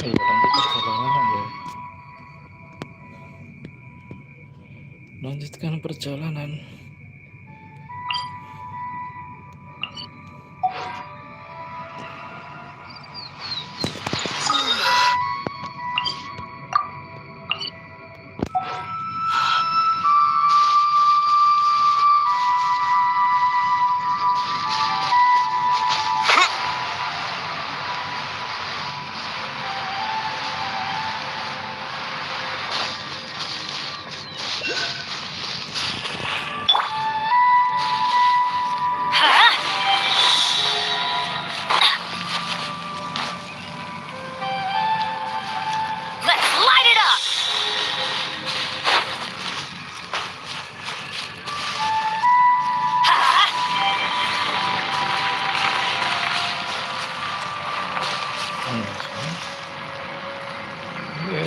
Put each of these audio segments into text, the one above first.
Iya, lanjut perjalanan ya. Lanjutkan perjalanan. Let's light it up! Ya.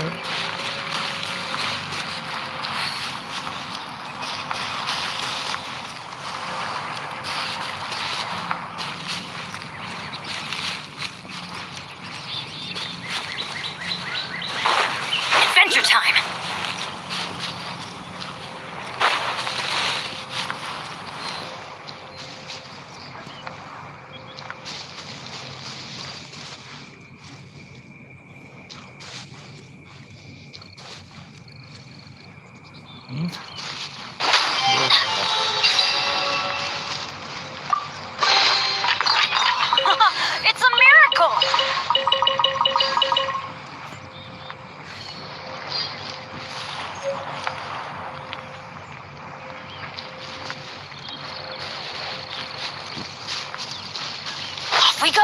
Adventure time! Hmm? It's a miracle! Off we go!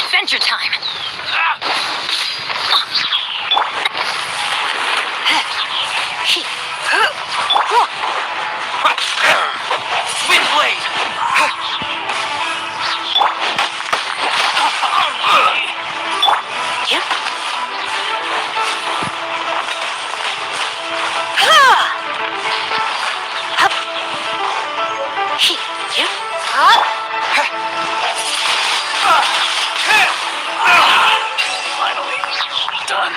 Adventure time! Wind blade! Yep. Finally, done.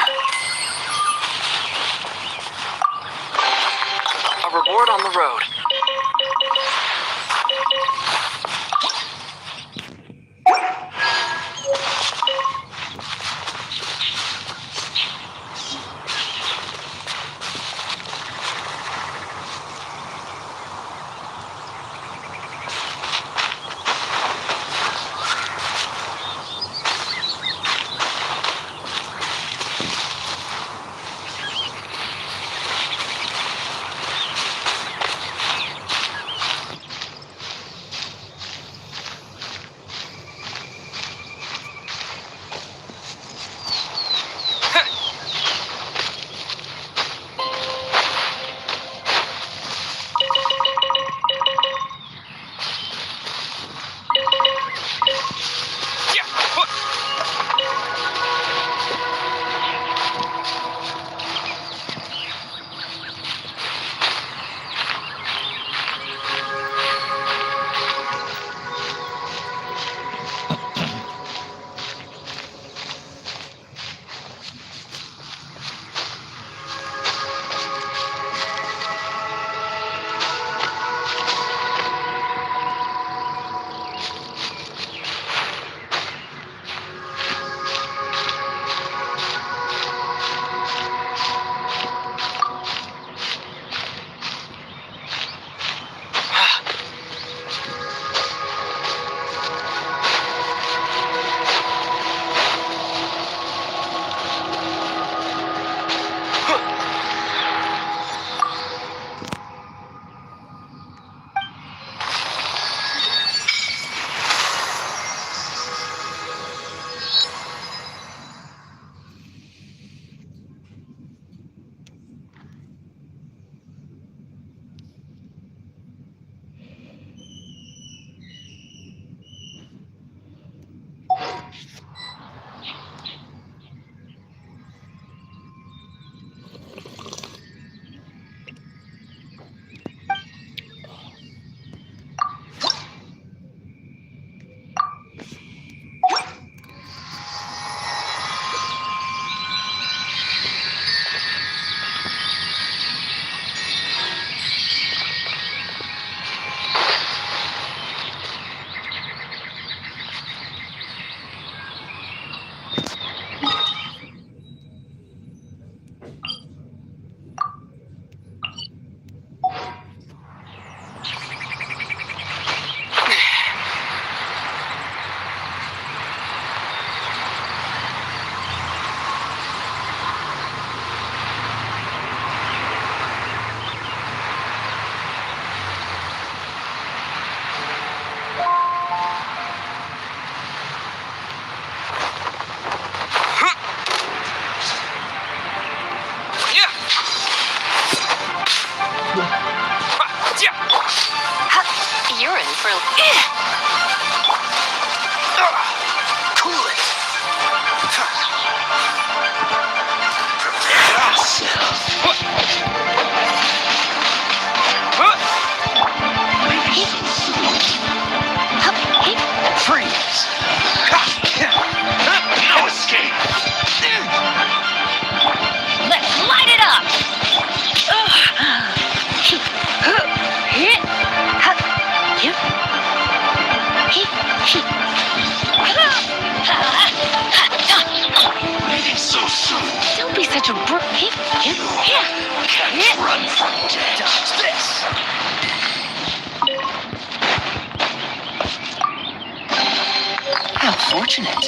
A reward on the road. such a Can't run from death. Dodge this. How fortunate.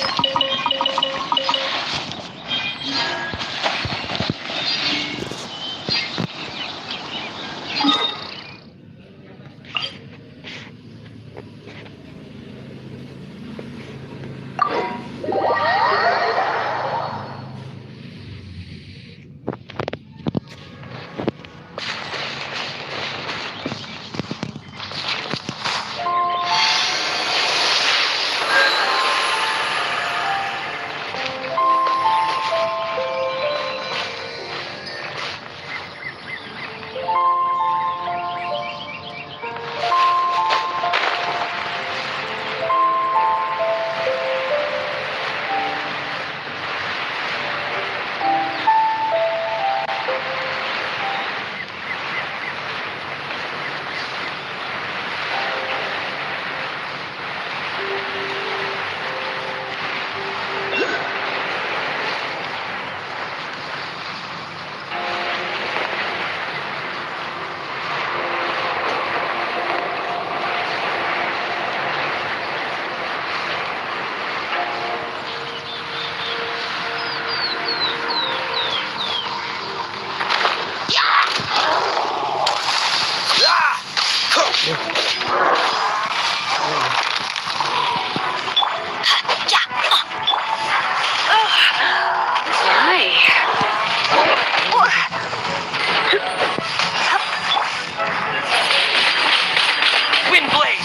Wind blade.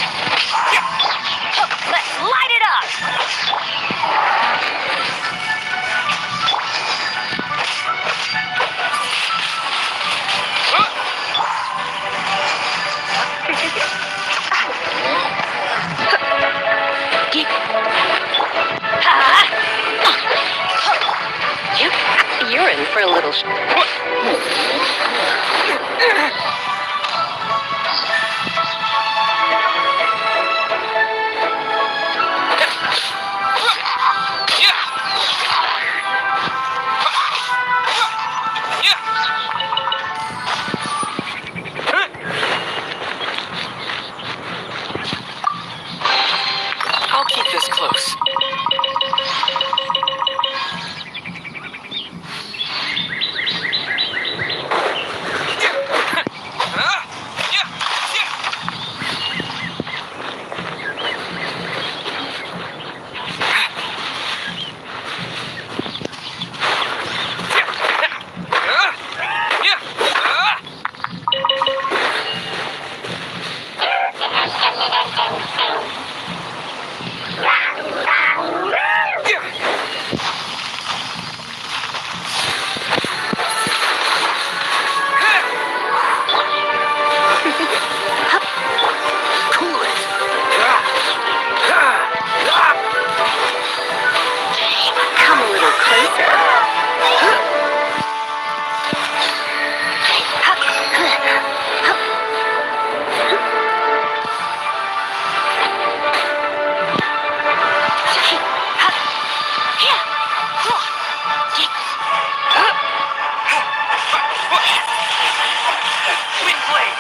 Let's light it up! You're in for a little. I'll keep this close. Come a little closer. Wind blade.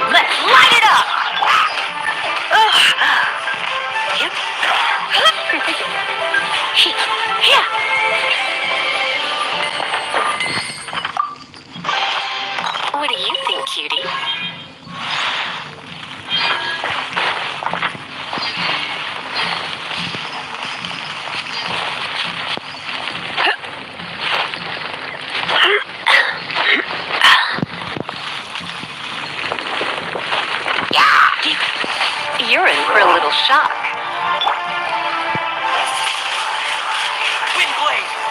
Let's light it up! What do you think, cutie? Yeah! you're in for a little shock. Wind blade.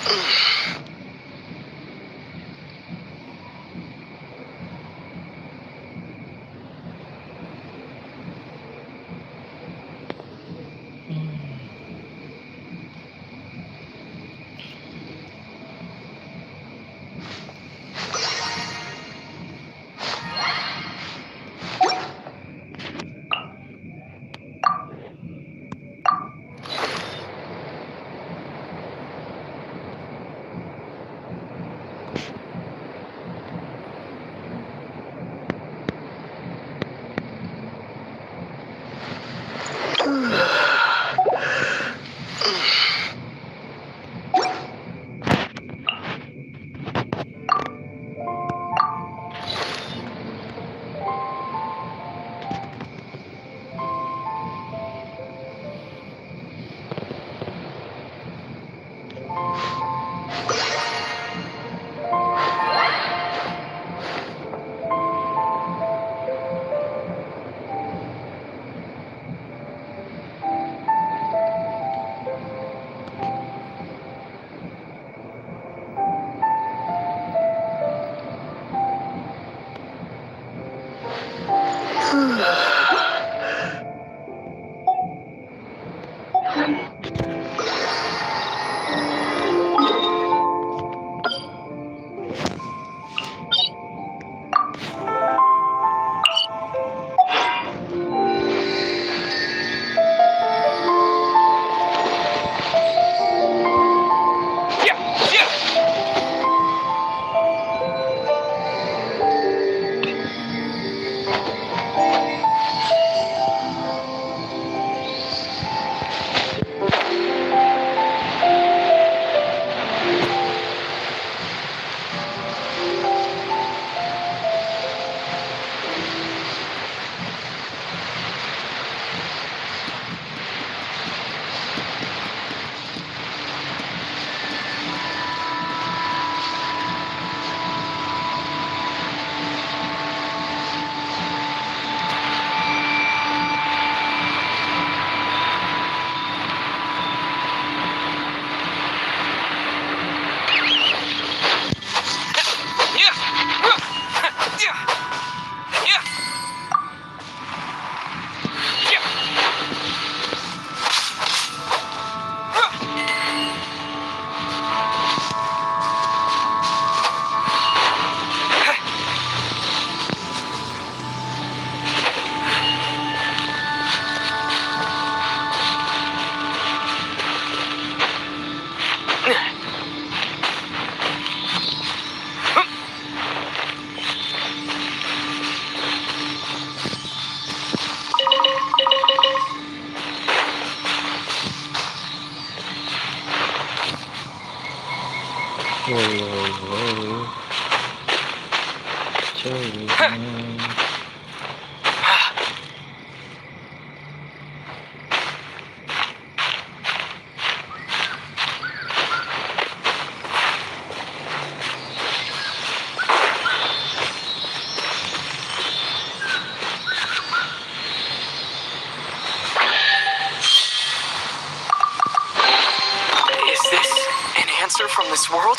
Whoa. Jauh. Is this an answer from this world?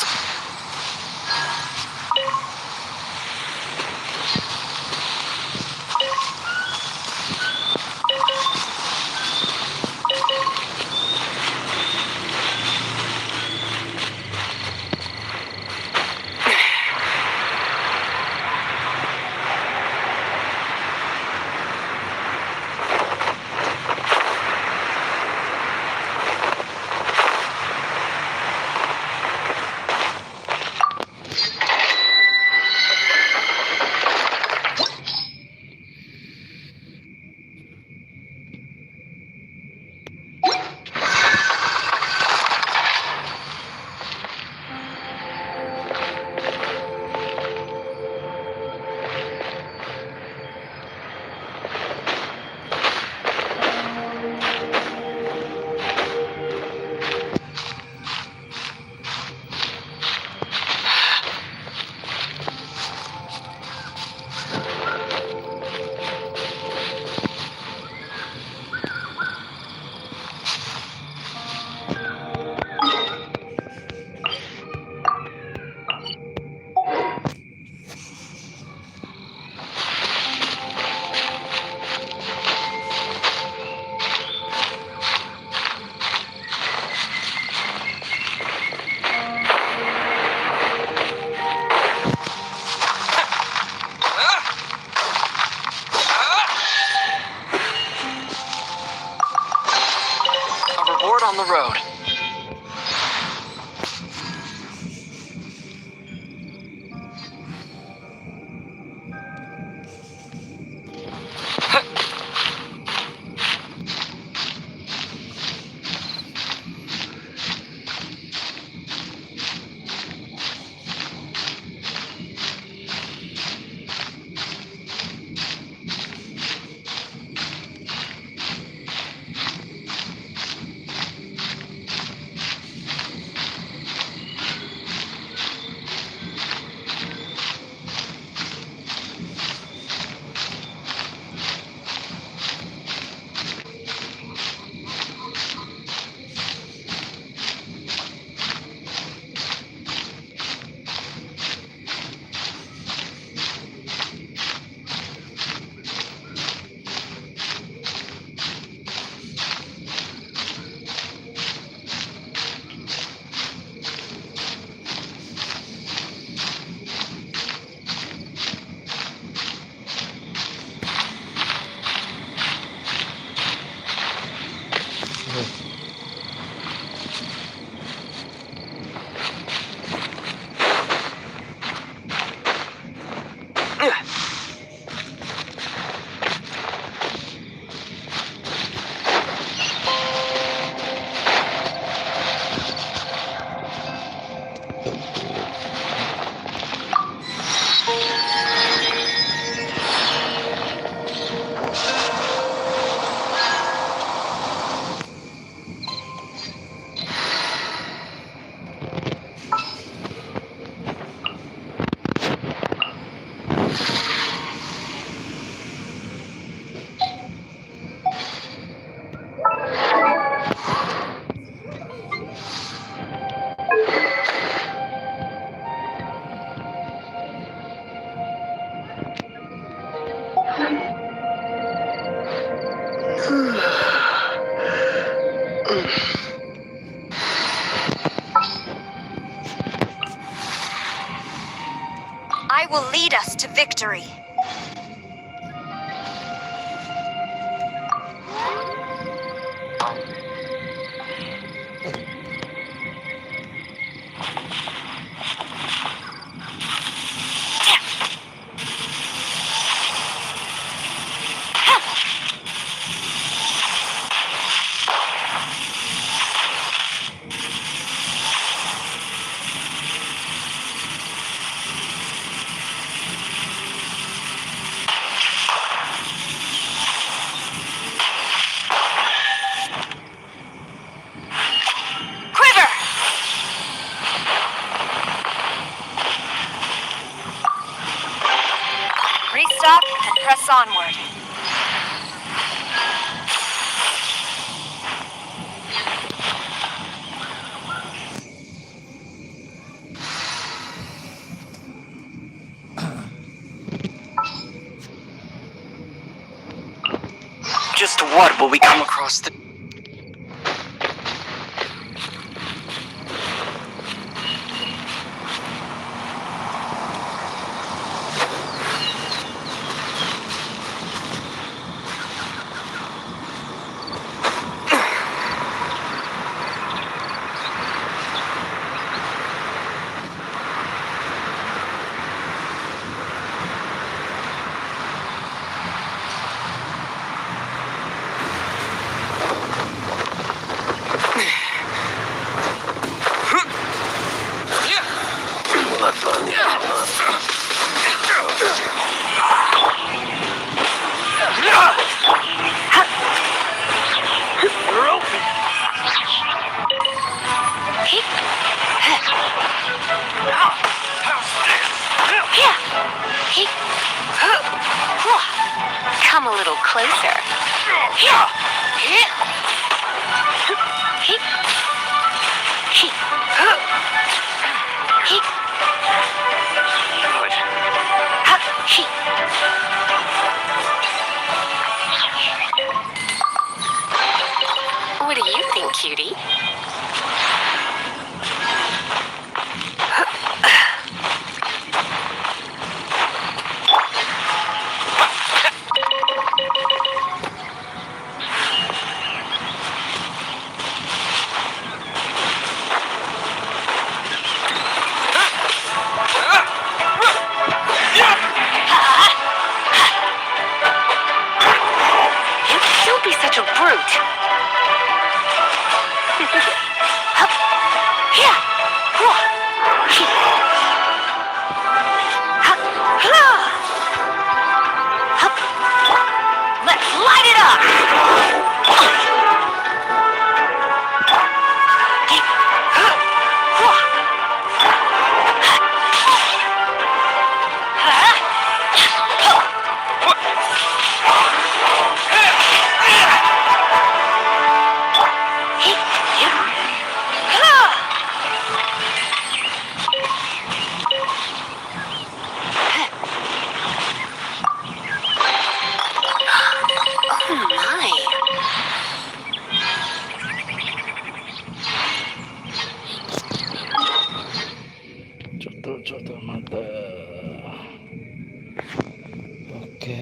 I will lead us to victory. Restock and press onward. Just what will we come across the... Come a little closer. What do you think, cutie? Don't be such a brute. Let's light it up! Jodoh mata. Oke.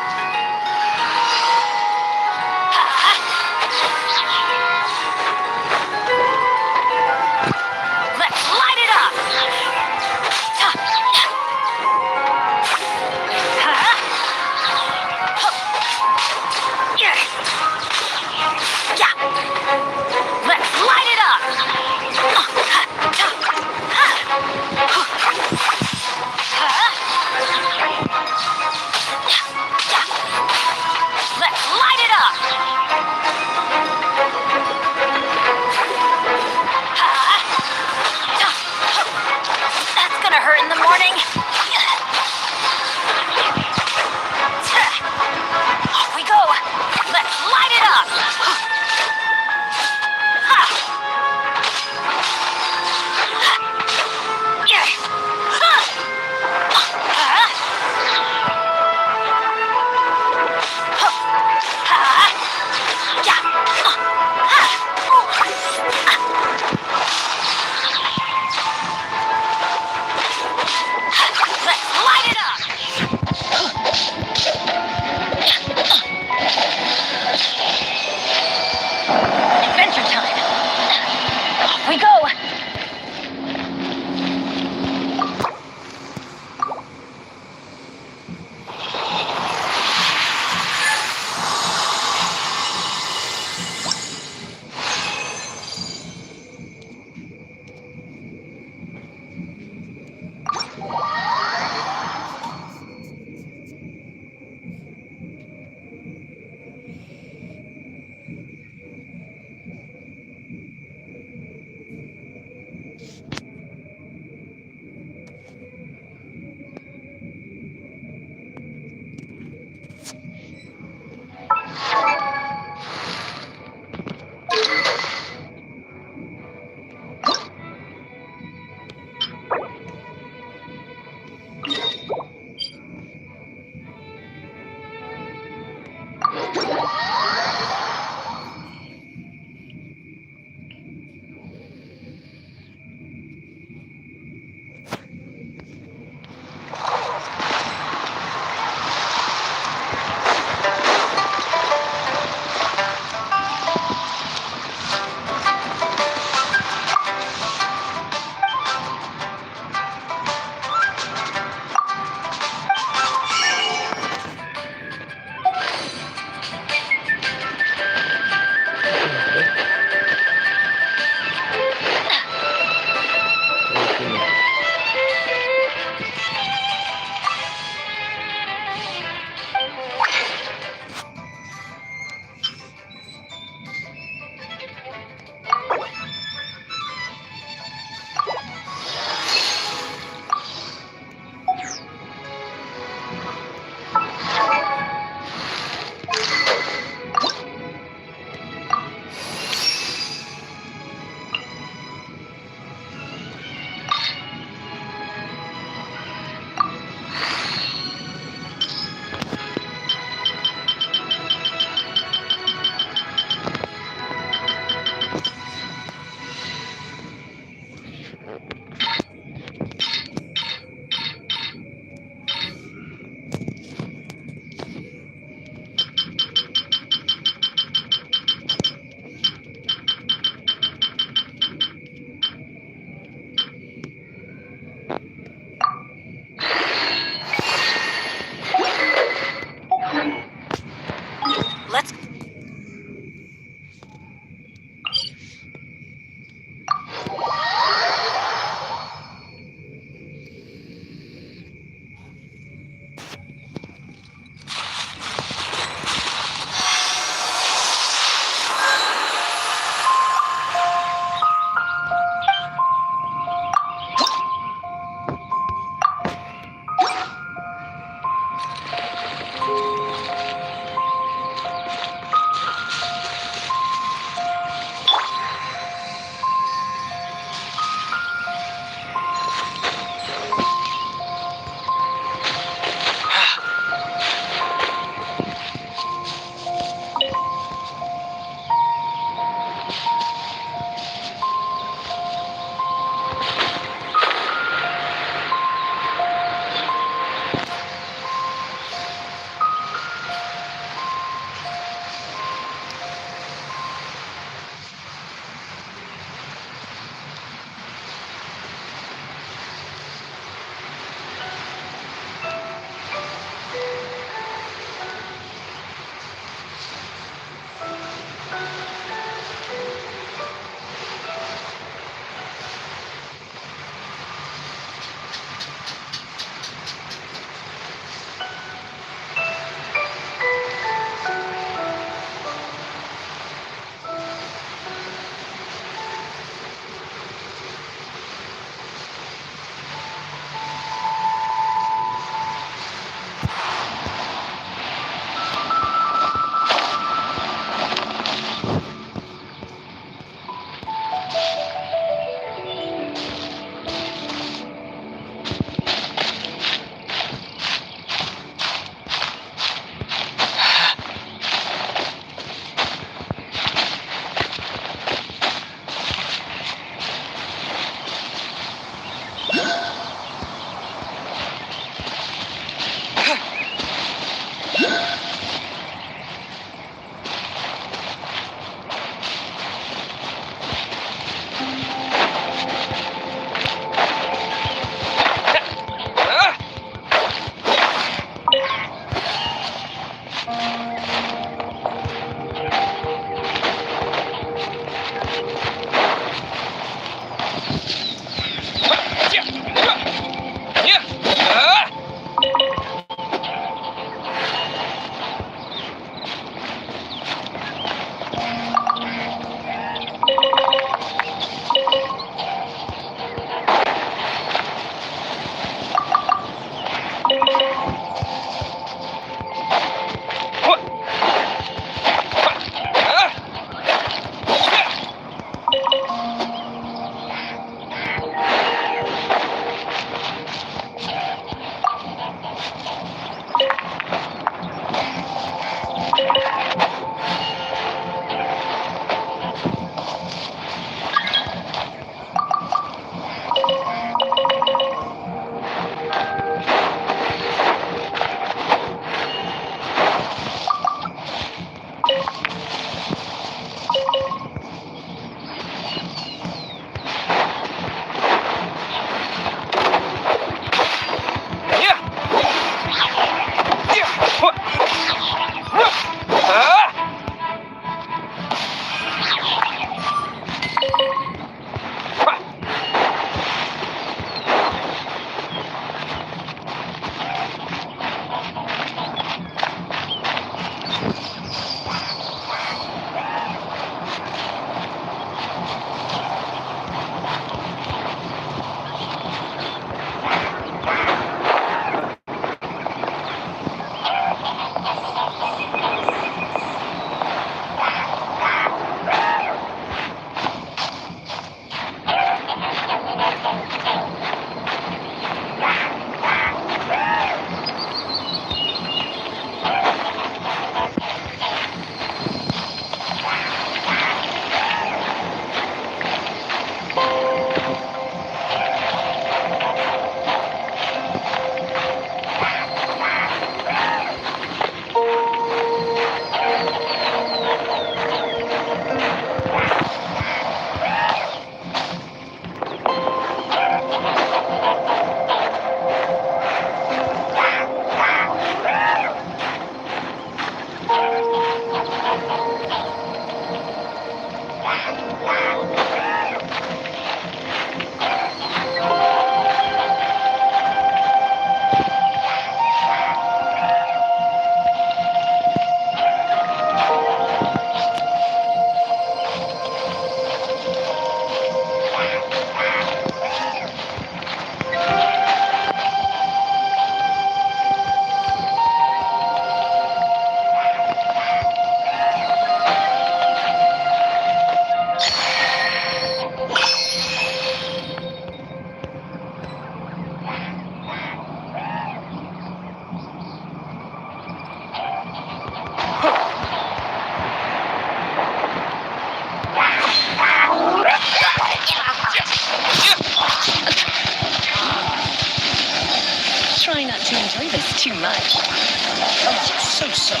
too much. I'm so sorry.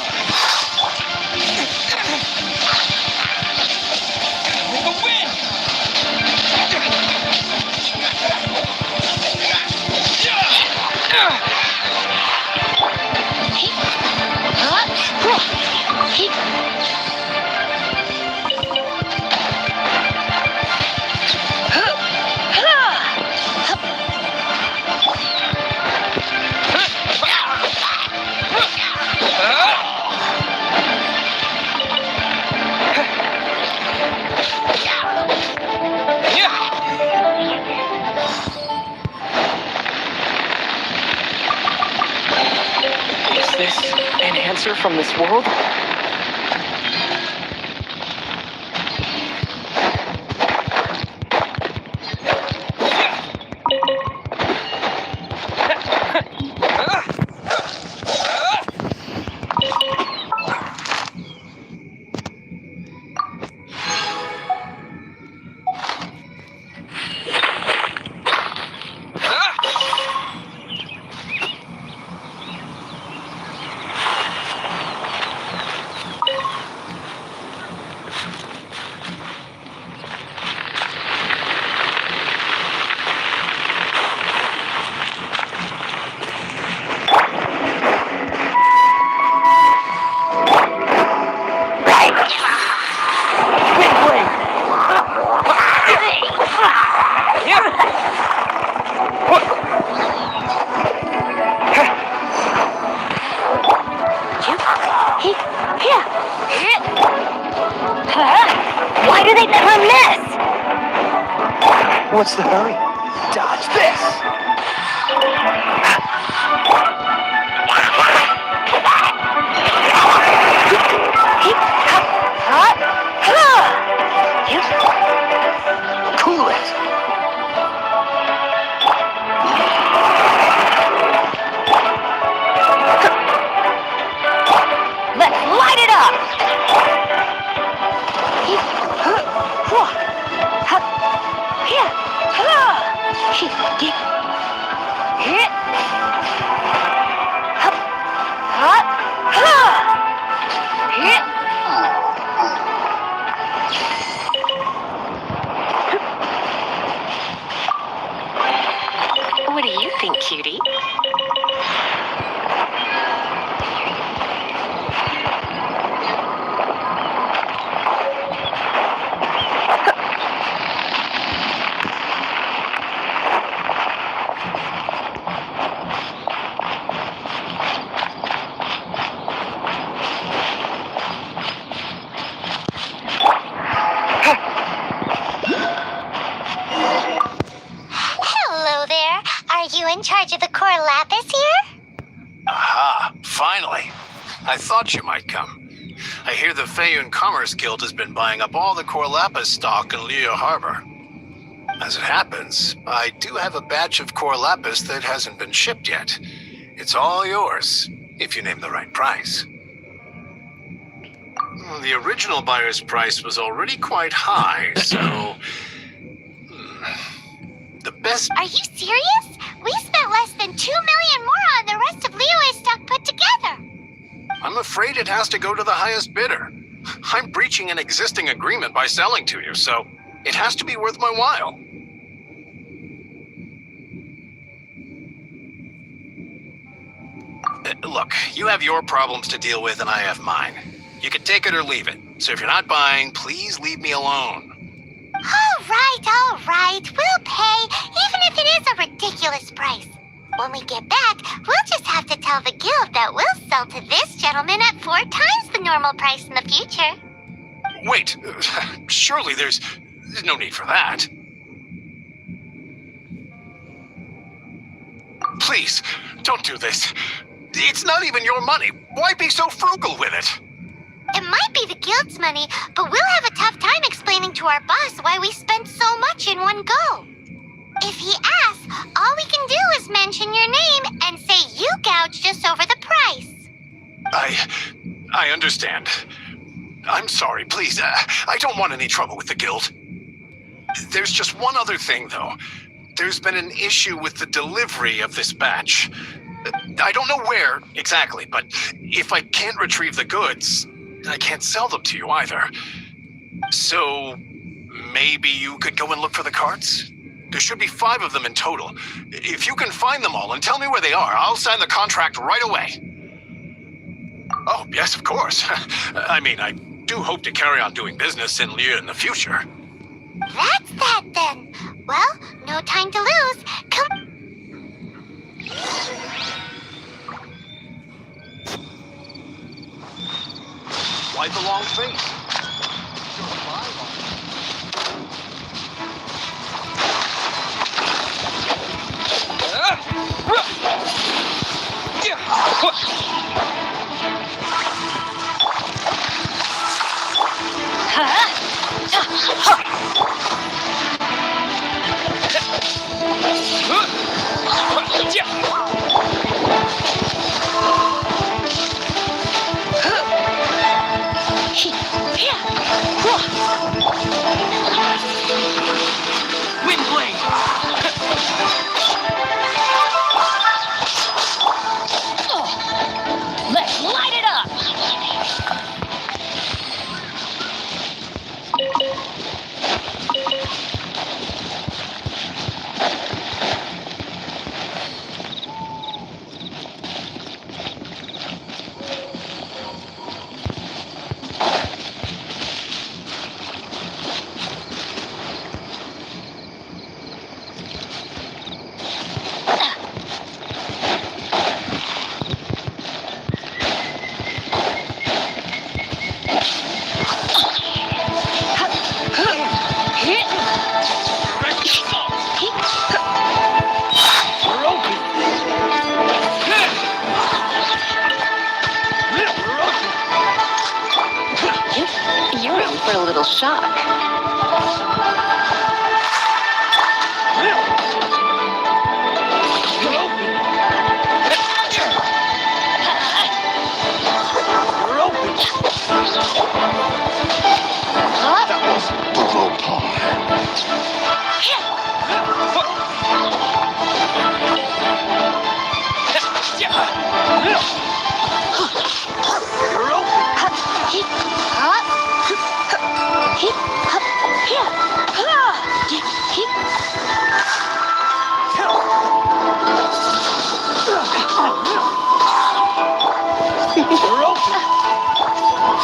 For the win! Is this an answer from this world? Why do they never miss? What's the hurry? Dodge this! Cool it! Let's light it up! What do you think, cutie? Hello there. Are you in charge of the core lapis here? Aha, finally. I thought you might come. I hear the Feiyun Commerce Guild has been buying up all the core lapis stock in Leo Harbor. As it happens, I do have a batch of core lapis that hasn't been shipped yet. It's all yours, if you name the right price. The original buyer's price was already quite high, so... The best... Are you serious? We spent less than 2 million more on the rest of Leo's stock put together. I'm afraid it has to go to the highest bidder. I'm breaching an existing agreement by selling to you, so it has to be worth my while. Look, you have your problems to deal with and I have mine. You can take it or leave it. So if you're not buying, please leave me alone. All right. We'll pay, even if it is a ridiculous price. When we get back, we'll just have to tell the guild that we'll sell to this gentleman at 4 times the normal price in the future. Wait, surely there's no need for that. Please, don't do this. It's not even your money. Why be so frugal with it? It might be the guild's money, but we'll have a tough time explaining to our boss why we spent so much in one go. If he asks, all we can do is mention your name and say you gouged us over the price. I understand. I'm sorry, please. I don't want any trouble with the guild. There's just one other thing, though. There's been an issue with the delivery of this batch. I don't know where exactly, but if I can't retrieve the goods, I can't sell them to you either. So maybe you could go and look for the carts? There should be 5 of them in total. If you can find them all and tell me where they are, I'll sign the contract right away. Oh, yes, of course. I mean, I do hope to carry on doing business in Liyue in the future. That's that then. Well, no time to lose. Come. Why the long face? Let's light it up! You're in for a little shock.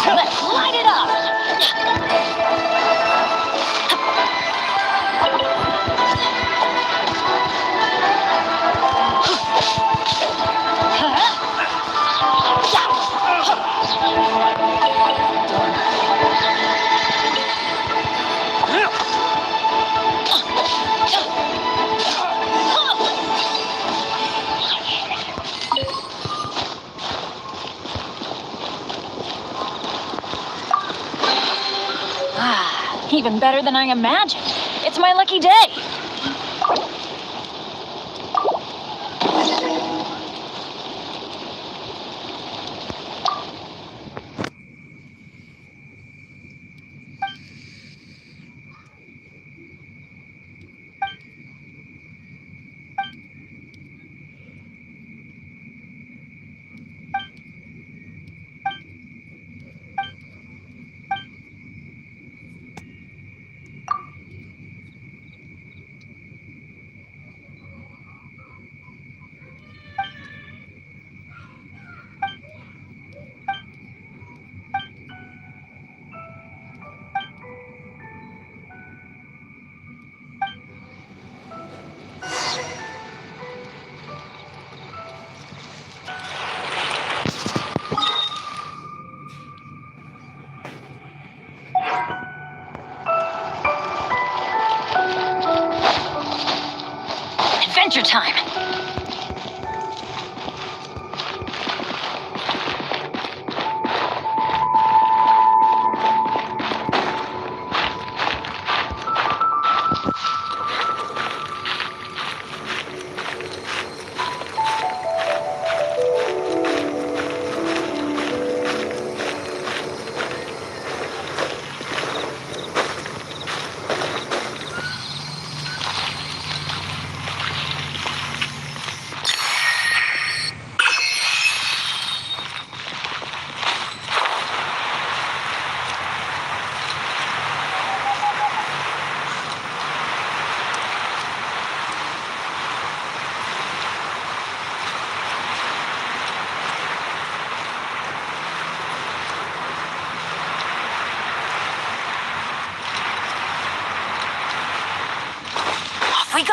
Let's light it up! Even better than I imagined. It's my lucky day. Adventure time. Off we go!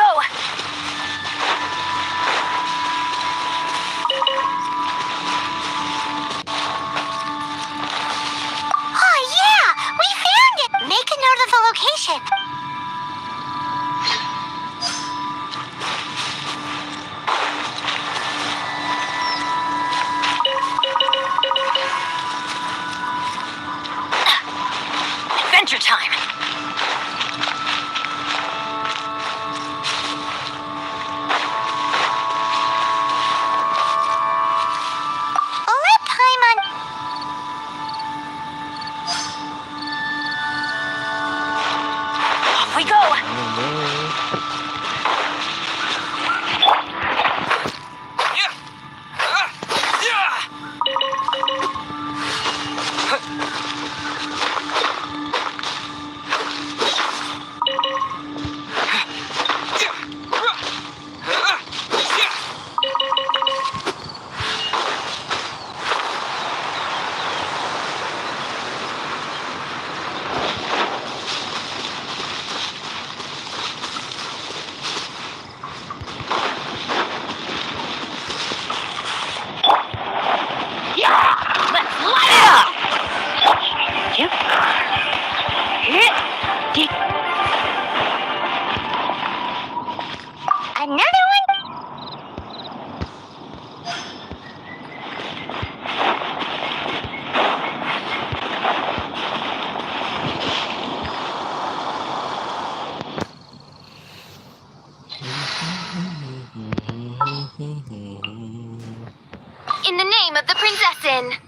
Oh yeah! We found it! Make a note of the location. Adventure time! Let Paimon... Off we go! Let's light it up! Another one? In the name of the Princessin.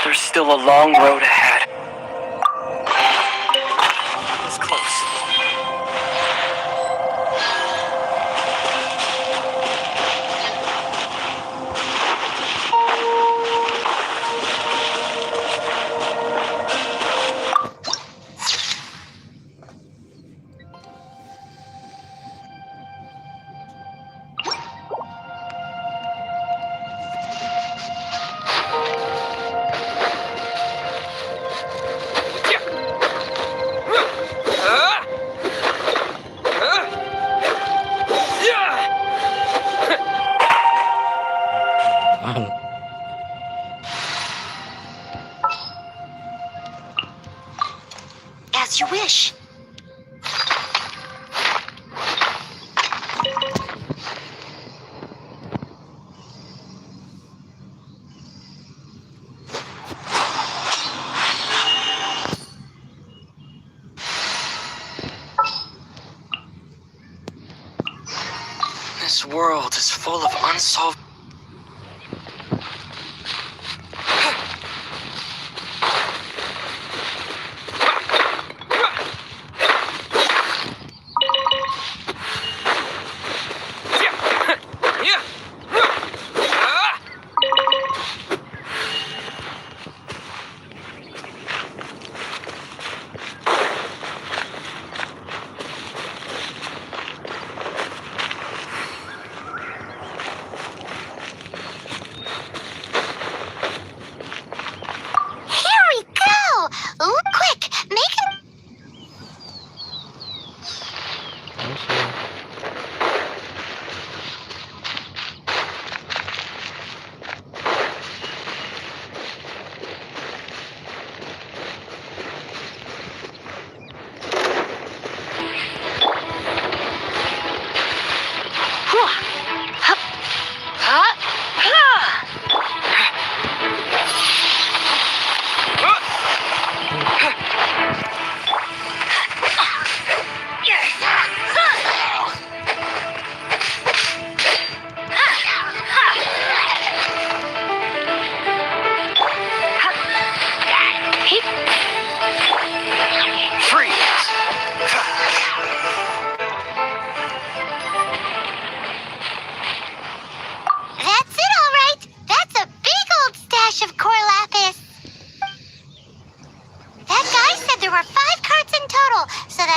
There's still a long road ahead. It's close. As you wish. This world is full of unsolved...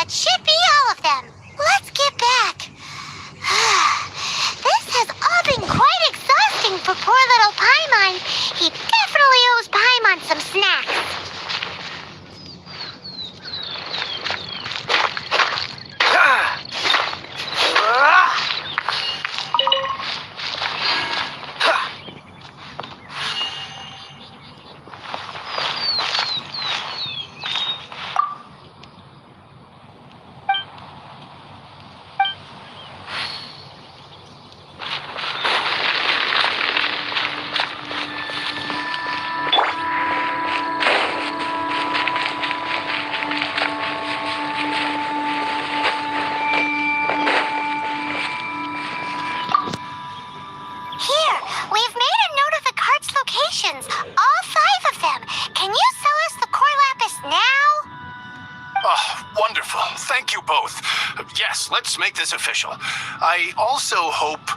That should be all of them. Let's get back. This has all been quite exhausting for poor little Paimon. He definitely owes Paimon some snacks. Yes, let's make this official. I also hope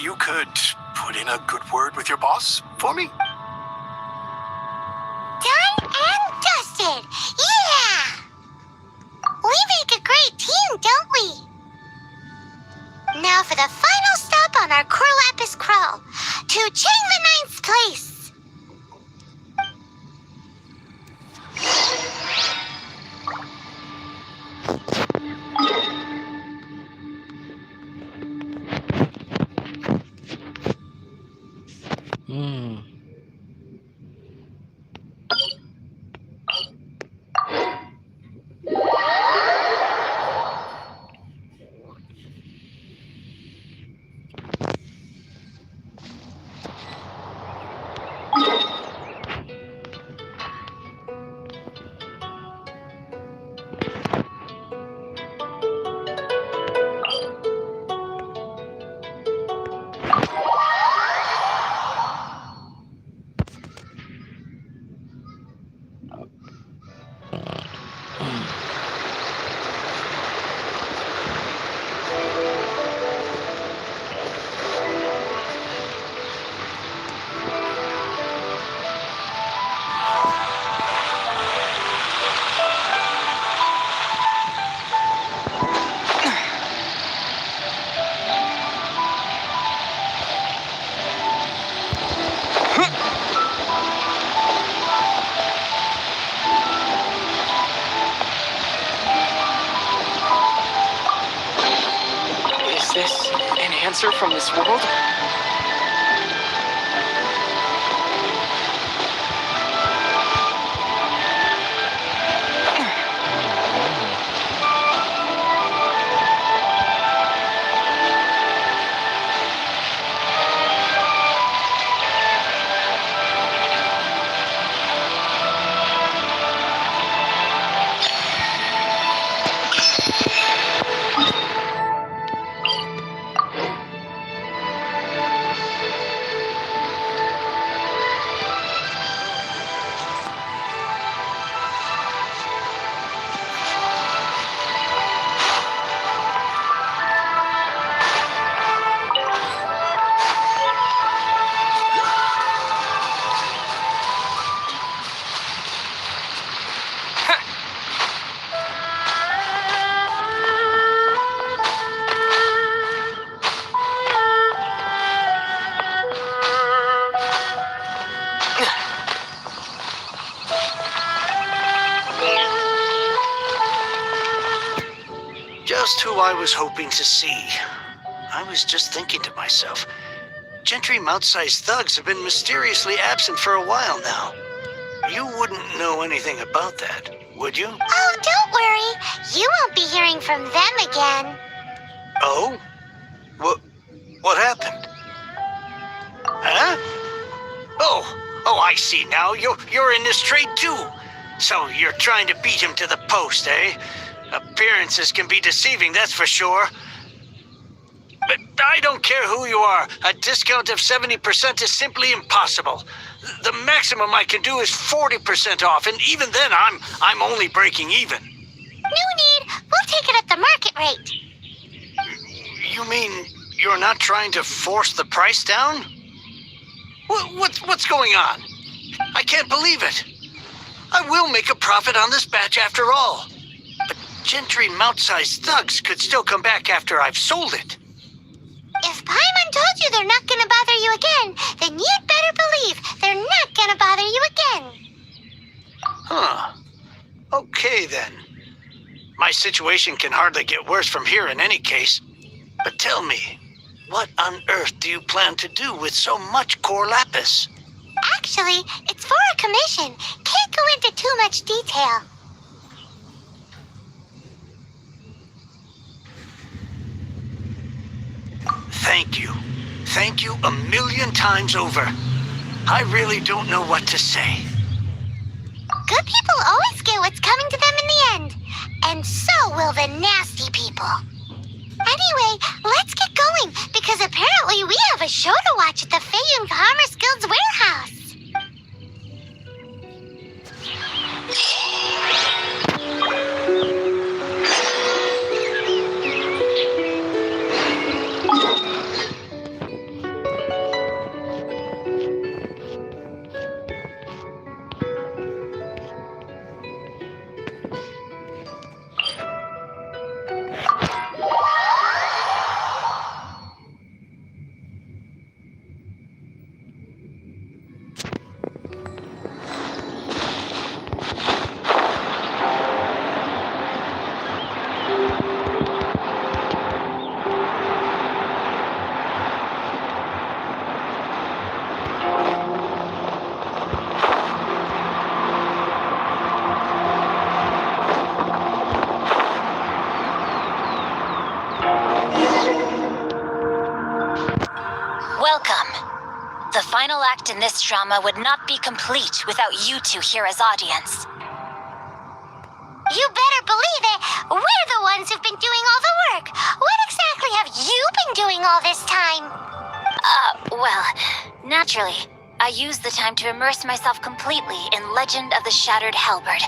you could put in a good word with your boss for me. Done and dusted. Yeah! We make a great team, don't we? Now for the final stop on our Corlapis crawl to Chain the Ninth place. Is this an answer from this world? Just who I was hoping to see. I was just thinking to myself, Gentry Mount-sized thugs have been mysteriously absent for a while now. You wouldn't know anything about that, would you? Oh, don't worry. You won't be hearing from them again. Oh? What happened? Huh? Oh, I see now. You're in this trade too. So you're trying to beat him to the post, eh? Appearances can be deceiving, that's for sure. But I don't care who you are. A discount of 70% is simply impossible. The maximum I can do is 40% off, and even then I'm only breaking even. No need. We'll take it at the market rate. You mean you're not trying to force the price down? What's going on? I can't believe it. I will make a profit on this batch after all. But Gentry mount-sized thugs could still come back after I've sold it. If Paimon told you they're not gonna bother you again, then you'd better believe they're not gonna bother you again. Huh. Okay, then. My situation can hardly get worse from here in any case. But tell me, what on earth do you plan to do with so much core lapis? Actually, it's for a commission. Can't go into too much detail. Thank you. Thank you a million times over. I really don't know what to say. Good people always get what's coming to them in the end. And so will the nasty people. Anyway, let's get going, because apparently we have a show to watch at the Feiyun Commerce Guild's warehouse. Welcome. The final act in this drama would not be complete without you two here as audience. You better believe it. We're the ones who've been doing all the work. What exactly have you been doing all this time? Well, naturally, I used the time to immerse myself completely in Legend of the Shattered Halberd.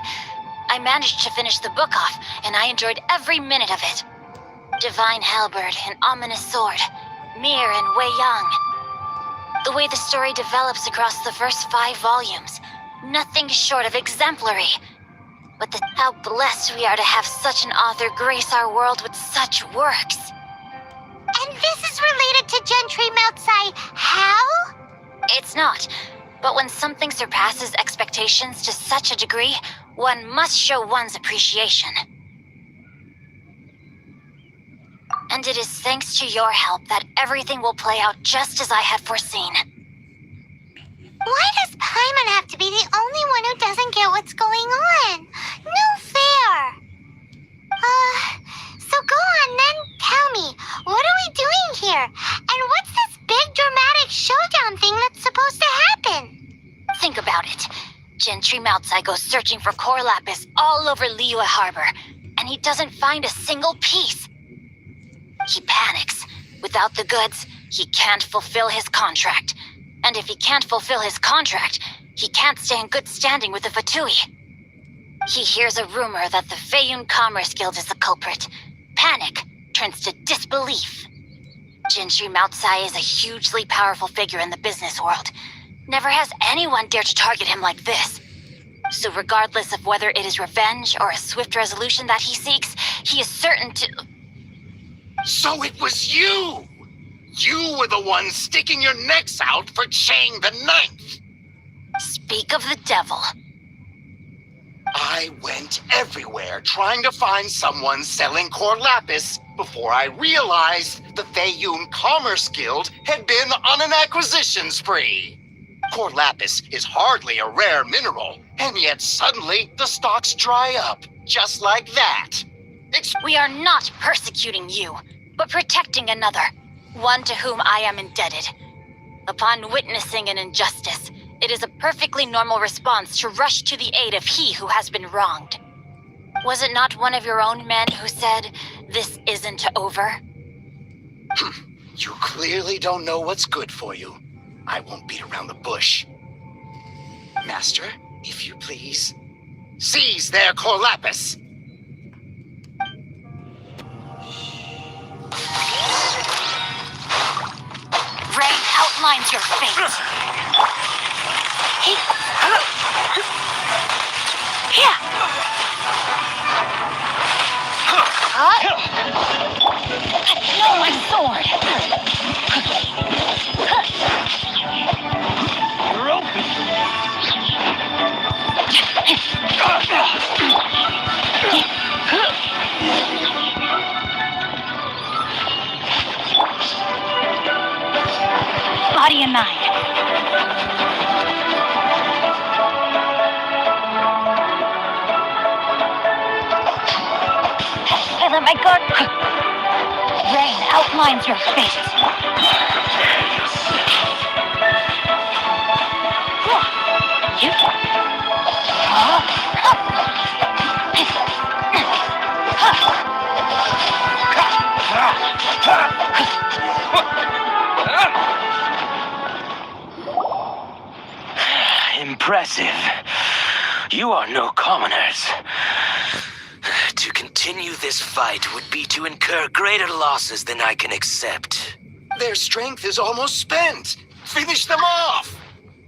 I managed to finish the book off, and I enjoyed every minute of it. Divine Halberd, an ominous sword, Mir and Wei Yang. The way the story develops across the first 5 volumes, nothing short of exemplary. But how blessed we are to have such an author grace our world with such works. And this is related to Gentry Meltsai. How? It's not. But when something surpasses expectations to such a degree, one must show one's appreciation. And it is thanks to your help that everything will play out just as I had foreseen. Why does Paimon have to be the only one who doesn't get what's going on? No fair. So go on then, tell me, what are we doing here? And what's this big dramatic showdown thing that's supposed to happen? Think about it. Gentry Maltsai goes searching for core lapis all over Liyue Harbor, and he doesn't find a single piece. He panics. Without the goods, he can't fulfill his contract. And if he can't fulfill his contract, he can't stay in good standing with the Fatui. He hears a rumor that the Feiyun Commerce Guild is the culprit. Panic turns to disbelief. Gentry Maltsai is a hugely powerful figure in the business world. Never has anyone dared to target him like this. So regardless of whether it is revenge or a swift resolution that he seeks, he is certain to... So it was you! You were the one sticking your necks out for Chang the Ninth! Speak of the devil. I went everywhere trying to find someone selling core lapis before I realized the Feiyun Commerce Guild had been on an acquisition spree. Core lapis is hardly a rare mineral, and yet suddenly the stocks dry up, just like that. We are not persecuting you, but protecting another, one to whom I am indebted. Upon witnessing an injustice, it is a perfectly normal response to rush to the aid of he who has been wronged. Was it not one of your own men who said, "This isn't over"? You clearly don't know what's good for you. I won't beat around the bush. Master, if you please, seize their core lapis. Ray outlines your fate. Tiger. Rain outlines your face. You? Impressive. You are no commoners. To continue this fight would be to incur greater losses than I can accept. Their strength is almost spent. Finish them off.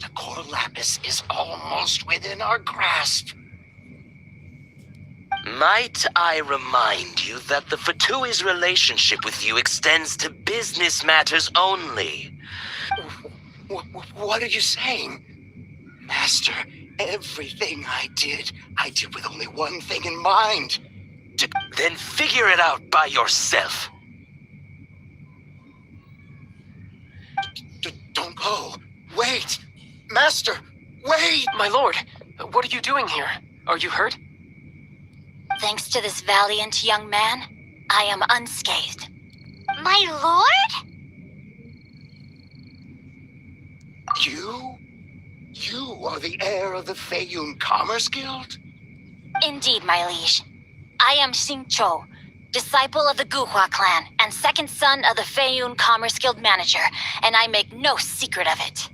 The core lapis is almost within our grasp. Might I remind you that the Fatui's relationship with you extends to business matters only? What are you saying? Master, everything I did with only one thing in mind. Then figure it out by yourself. Don't go. Wait. Master, wait. My lord, what are you doing here? Are you hurt? Thanks to this valiant young man, I am unscathed. My lord? You are the heir of the Feiyun Commerce Guild? Indeed, my liege. I am Xingqiu, disciple of the Guhua clan and second son of the Feiyun Commerce Guild manager, and I make no secret of it.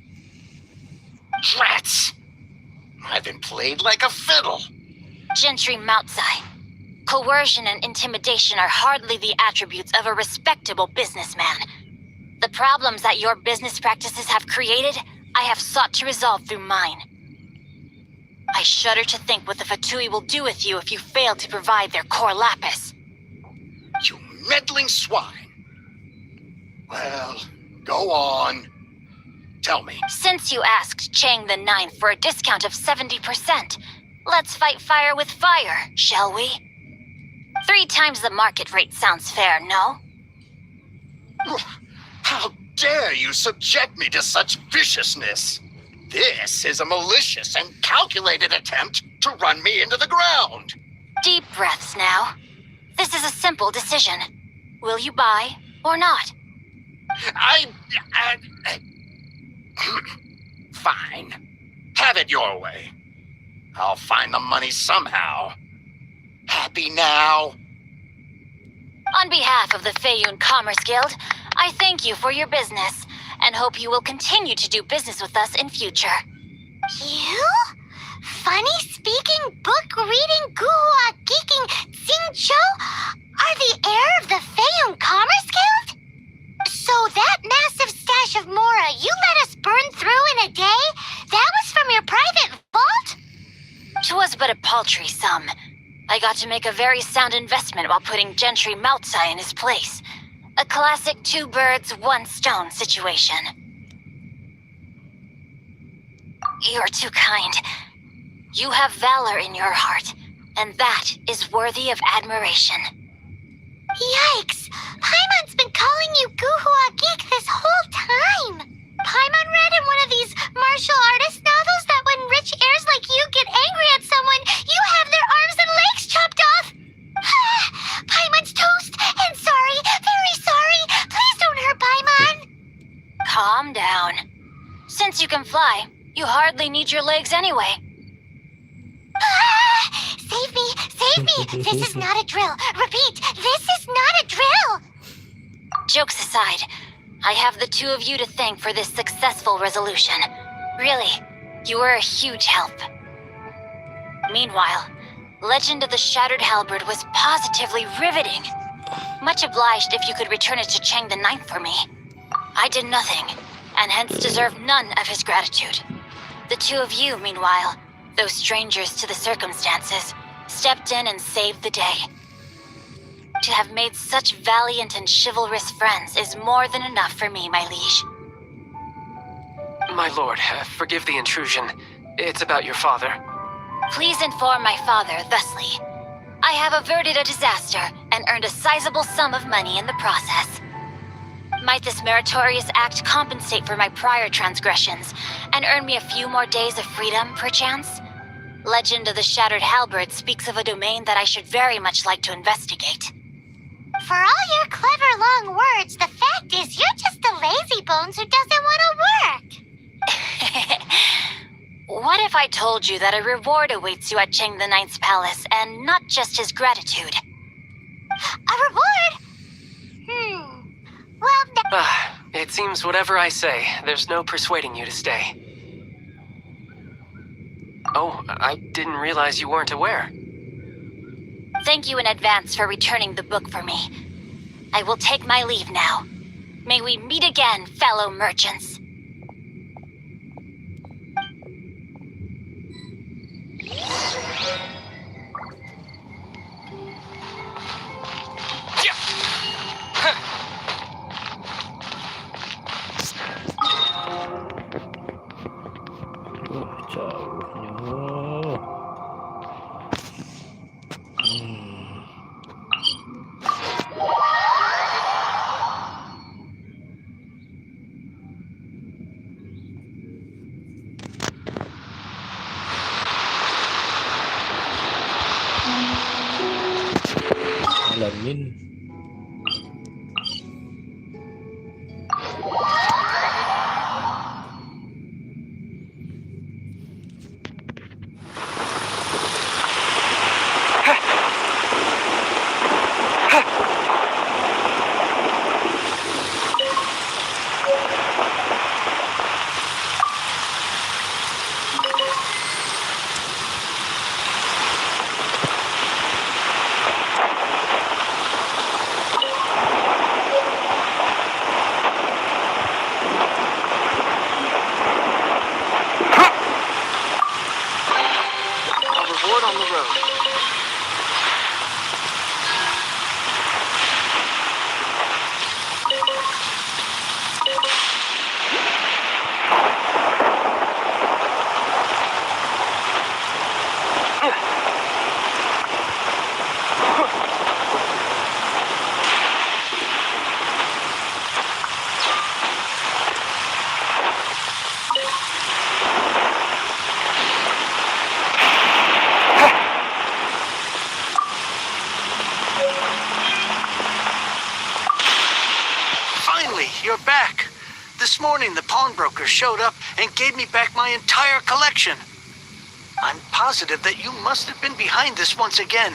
Rats! I've been played like a fiddle. Gentry Moutsai. Coercion and intimidation are hardly the attributes of a respectable businessman. The problems that your business practices have created, I have sought to resolve through mine. I shudder to think what the Fatui will do with you if you fail to provide their core lapis. You meddling swine. Well, go on. Tell me. Since you asked Chang the Ninth for a discount of 70%, let's fight fire with fire, shall we? 3 times the market rate sounds fair, no? How dare you subject me to such viciousness? This is a malicious and calculated attempt to run me into the ground. Deep breaths now. This is a simple decision. Will you buy or not? Fine. Have it your way. I'll find the money somehow. Happy now? On behalf of the Feiyun Commerce Guild, I thank you for your business and hope you will continue to do business with us in future. You? Funny-speaking, book-reading, guhua geeking Xingqiu are the heir of the Feiyun Commerce Guild? So that massive stash of Mora you let us burn through in a day? That was from your private vault? 'Twas but a paltry sum. I got to make a very sound investment while putting Gentry Moutsai in his place. A classic 2 birds, 1 stone situation. You're too kind. You have valor in your heart, and that is worthy of admiration. Yikes! Paimon's been calling you Guhua Geek this whole time! Paimon read in one of these martial artist novels that when rich heirs like you get angry at someone, you have their arms and legs chopped off! Paimon's toast, and sorry, very sorry! Please don't hurt Paimon! Calm down. Since you can fly, you hardly need your legs anyway. Save me! Save me! This is not a drill! Repeat, this is not a drill! Jokes aside, I have the 2 of you to thank for this successful resolution. Really, you were a huge help. Meanwhile, Legend of the Shattered Halberd was positively riveting. Much obliged if you could return it to Chang the Ninth for me. I did nothing, and hence deserve none of his gratitude. The 2 of you, meanwhile, though strangers to the circumstances, stepped in and saved the day. To have made such valiant and chivalrous friends is more than enough for me, my liege. My lord, forgive the intrusion. It's about your father. Please inform my father thusly. I have averted a disaster and earned a sizable sum of money in the process. Might this meritorious act compensate for my prior transgressions and earn me a few more days of freedom, perchance? Legend of the Shattered Halberd speaks of a domain that I should very much like to investigate. For all your clever long words, the fact is you're just a lazy bones who doesn't want to work. What if I told you that a reward awaits you at Cheng the Ninth's palace, and not just his gratitude? A reward? Well, It seems whatever I say, there's no persuading you to stay. Oh, I didn't realize you weren't aware. Thank you in advance for returning the book for me. I will take my leave now. May we meet again, fellow merchants. Jauhnya. Alamin. A reward on the road. Finally, you're back. This morning, the pawnbroker showed up and gave me back my entire collection. I'm positive that you must have been behind this once again.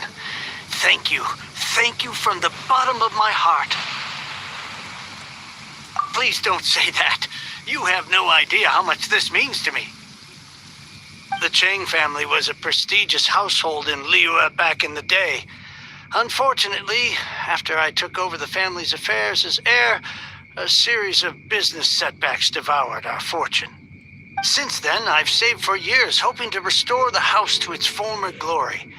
Thank you. Thank you from the bottom of my heart. Please don't say that. You have no idea how much this means to me. The Chang family was a prestigious household in Liyue back in the day. Unfortunately, after I took over the family's affairs as heir, a series of business setbacks devoured our fortune. Since then, I've saved for years, hoping to restore the house to its former glory.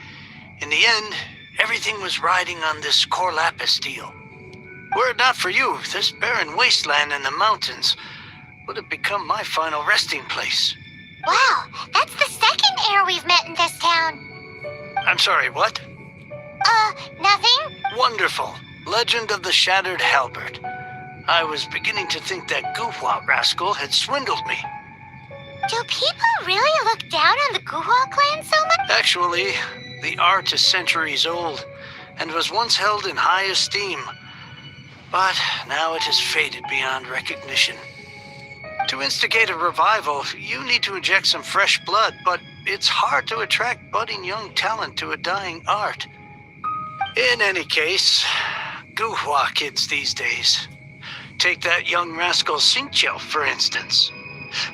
In the end, everything was riding on this Core Lapis deal. Were it not for you, this barren wasteland in the mountains would have become my final resting place. wow, that's the second heir we've met in this town. I'm sorry, what? Nothing? Wonderful. Legend of the Shattered Halberd. I was beginning to think that Guhua rascal had swindled me. Do people really look down on the Guhua clan so much? Actually, the art is centuries old and was once held in high esteem. But now it has faded beyond recognition. To instigate a revival, you need to inject some fresh blood, but it's hard to attract budding young talent to a dying art. In any case, Guhua kids these days. Take that young rascal Xingqiu, for instance.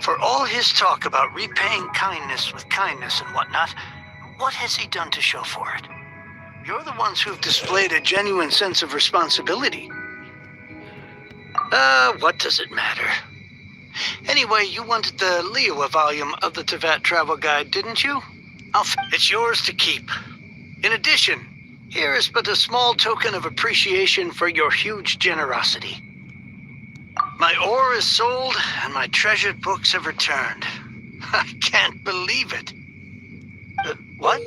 For all his talk about repaying kindness with kindness and whatnot, what has he done to show for it? You're the ones who've displayed a genuine sense of responsibility. What does it matter? Anyway, you wanted the Liyue volume of the Tevat Travel Guide, didn't you? It's yours to keep. In addition, here is but a small token of appreciation for your huge generosity. My ore is sold, and my treasured books have returned. I can't believe it. What?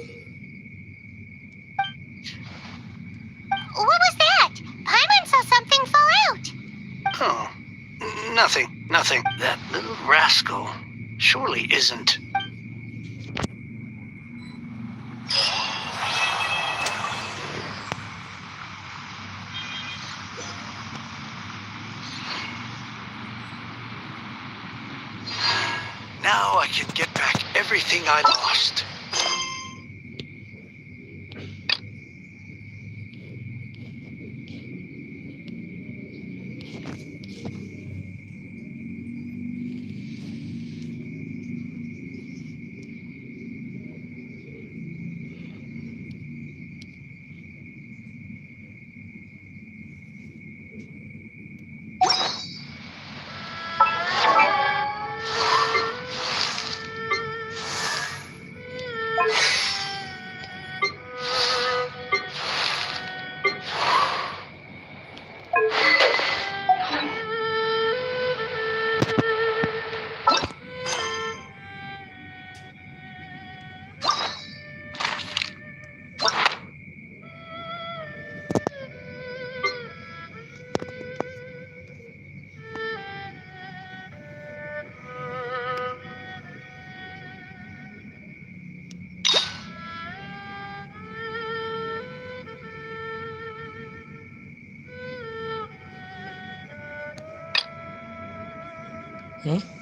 What was that? Paimon saw something fall out. Oh, nothing. That little rascal surely isn't. everything I lost. Hmm?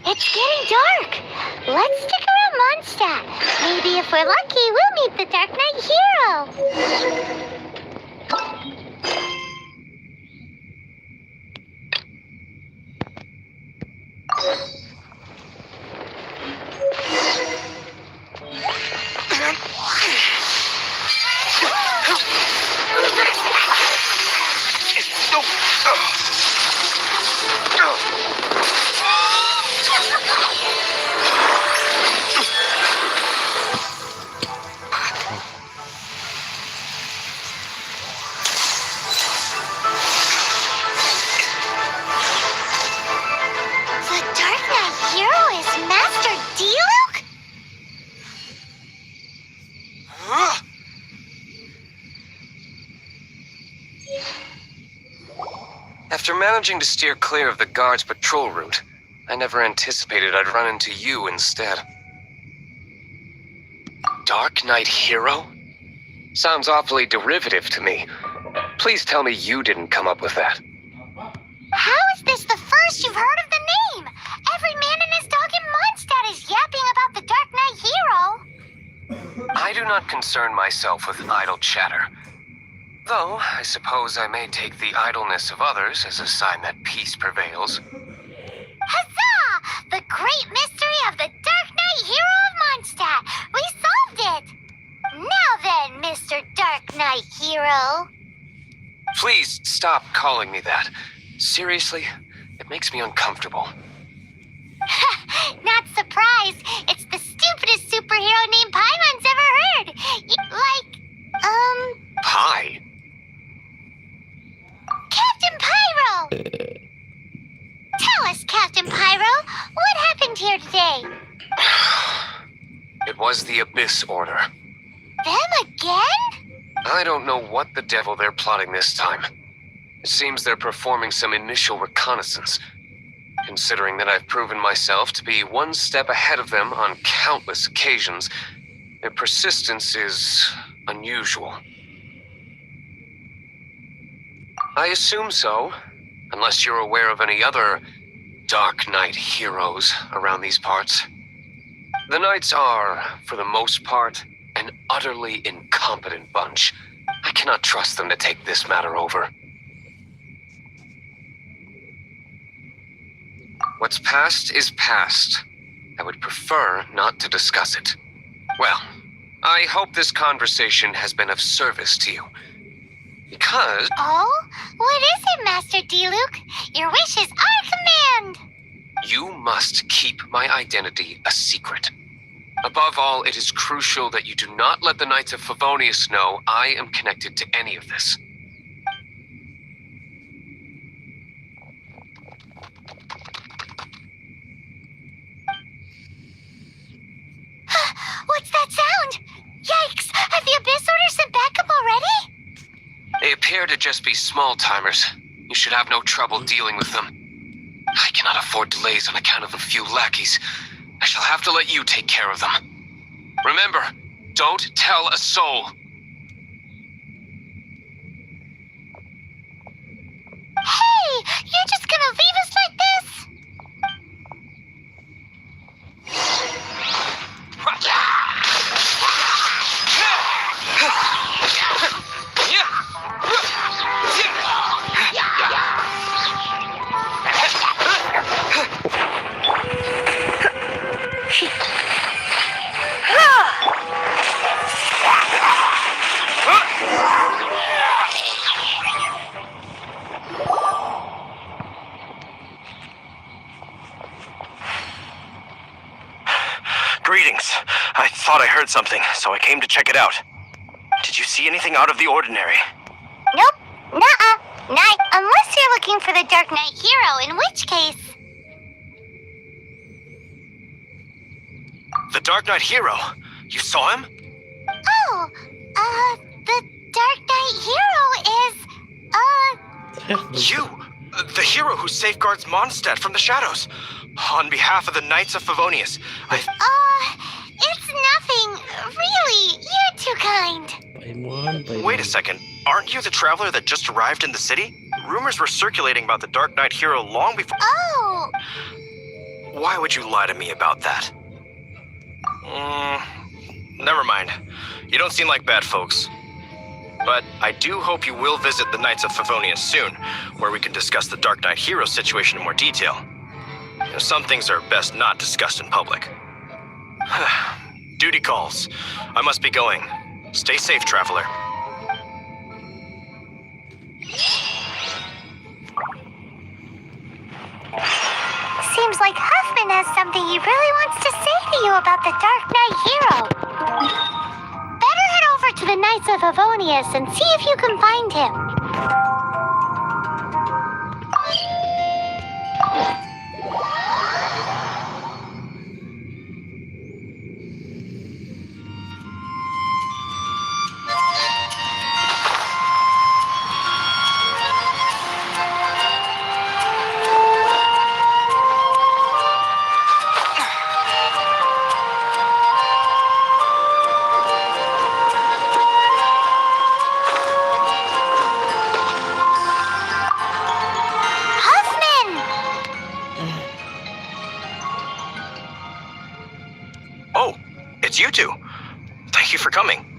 It's getting dark. Let's stick around Mondstadt. Maybe if we're lucky, we'll meet the Dark Knight hero. After managing to steer clear of the guards' patrol route, I never anticipated I'd run into you instead. Dark Knight Hero? Sounds awfully derivative to me. Please tell me you didn't come up with that. How is this the first you've heard of the name? Every man and his dog in Mondstadt is yapping about the Dark Knight Hero. I do not concern myself with idle chatter. Though, I suppose I may take the idleness of others as a sign that peace prevails. Huzzah! The great mystery of the Dark Knight Hero of Mondstadt. We solved it! Now then, Mr. Dark Knight Hero. Please stop calling me that. Seriously, it makes me uncomfortable. Not surprised. It's the stupidest superhero name Paimon's ever heard. Pie? Captain Pyro! Tell us, Captain Pyro, what happened here today? It was the Abyss Order. Them again? I don't know what the devil they're plotting this time. It seems they're performing some initial reconnaissance. Considering that I've proven myself to be one step ahead of them on countless occasions, their persistence is unusual. I assume so, unless you're aware of any other Dark Knight heroes around these parts. The Knights are, for the most part, an utterly incompetent bunch. I cannot trust them to take this matter over. What's past is past. I would prefer not to discuss it. Well, I hope this conversation has been of service to you. Because... Oh? What is it, Master D-Luke? Your wish is our command! You must keep my identity a secret. Above all, it is crucial that you do not let the Knights of Favonius know I am connected to any of this. What's that sound? Yikes! Have the Abyss Order sent backup already? They appear to just be small-timers. You should have no trouble dealing with them. I cannot afford delays on account of a few lackeys. I shall have to let you take care of them. Remember, don't tell a soul. Hey! You're just gonna leave us like this? Greetings. I thought I heard something, so I came to check it out. Did you see anything out of the ordinary? Nope. Nuh-uh. Not unless you're looking for the Dark Knight Hero, in which case... The Dark Knight Hero? You saw him? Oh, the Dark Knight Hero is, You! The hero who safeguards Mondstadt from the shadows. On behalf of the Knights of Favonius, it's nothing. Really, you're too kind. Paimon. Wait a second. Aren't you the traveler that just arrived in the city? Rumors were circulating about the Dark Knight Hero long before... Oh, Why would you lie to me about that? Never mind. You don't seem like bad folks. But I do hope you will visit the Knights of Favonius soon, where we can discuss the Dark Knight Hero situation in more detail. Some things are best not discussed in public. Duty calls. I must be going. Stay safe, traveler. seems like Huffman has something he really wants to say to you about the Dark Knight Hero. Better head over to the Knights of Favonius and see if you can find him. it's you two. Thank you for coming.